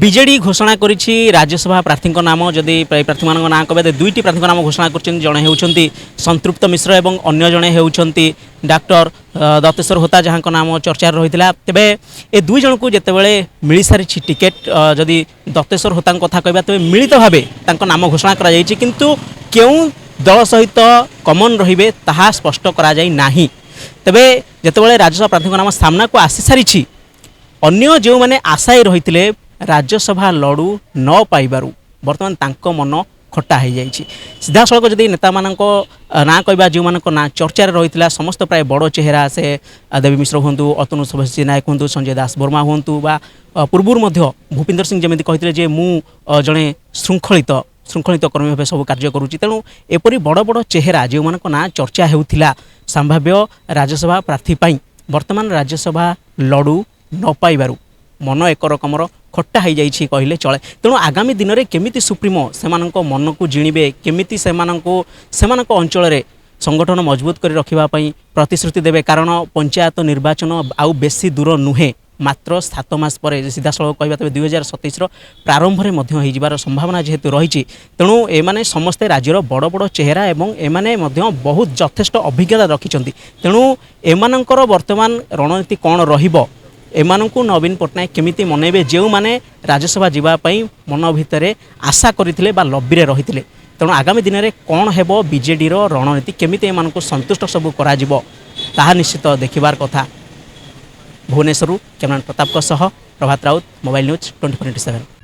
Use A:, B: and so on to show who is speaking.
A: BJD ঘোষণা করেছি রাজ্যসভা প্রার্থী নাম যদি প্রার্থী মান না কবে দুইটি প্রার্থী নাম ঘোষণা করছেন জনে হেউছন্তি সন্তৃপ্ত মিশ্র এবং অন্য জনে হেউছন্তি ডাক্তার দত্তেশ্বর হোতা যাহার নাম চর্চার রয়েছে তেবে এ দুই জনক যেতবে মিলি সারিছি টিকেট যদি দত্তেশ্বর হোতা কথা কহবা তবে মিলিত ভাবে তাঁর নাম ঘোষণা করা যাইছি কিন্তু কেউ দল সহিত কমন রহবে তাহা স্পষ্ট করা যাই নাহি তেবে যেতবে রাজ্যসভা প্রার্থী নাম সামনাকু আসি সারিছি अन्य जो मैंने आशायी रही राज्यसभा लड़ू न पाइबारु बर्तमान तांको मन खट्टा हो जाए सीधा सड़क जदि नेता मान ना कहवा जो मान ना चर्चार रही समस्त प्राय बड़ चेहरा से देवी मिश्र हूँ अतनु शुभेच्छी नायक हूँ संजय दास वर्मा हूँ पूर्व भूपिंदर सिंह जमी कहते जे मु जड़े श्रृंखलित कर्मी भाव सब कार्य करुच्ची तेणु एपरी बड़ बड़ चेहरा जो मान ना चर्चा होता संभाव्य राज्यसभा प्रार्थी बर्तमान राज्यसभा लड़ू न पाइबारु मन एक रकमर खट्टा हो जाइए कहले चले तेणु आगामी दिन में केमिति सुप्रीमो से मन को जिणवे केमिति से अंचल संगठन मजबूत कर रखापी प्रतिश्रुति देवे कारण पंचायत निर्वाचन आउ बेसी दूर नुहे मात्र 7 मास पर सीधा सड़क कहवा तेज 2027 प्रारंभ में संभावना जेहेतु रही तेणु एमाने समस्ते राज्यर बड़ बड़ चेहरा एवं एमाने बहुत यथेष्ट अभिज्ञता रखिंट तेणु एमानंकर वर्तमान रणनीति कौन रहिबो एमानंकु नवीन पट्टनायक केमिति मनइबे जो माने राज्यसभा जीवापाई मन भितर आशा करथिले बा लब्बीरे रहिथिले तेणु आगामी दिन में कौन हेबो बीजेडी रो रणनीति केमिति एमानंकु संतुष्ट सब करा जिवो ताहा निश्चित देखिबार कथा। भुवनेश्वर कैमरामैन प्रताप सह प्रभात राउत मोबाइल न्यूज 24/7।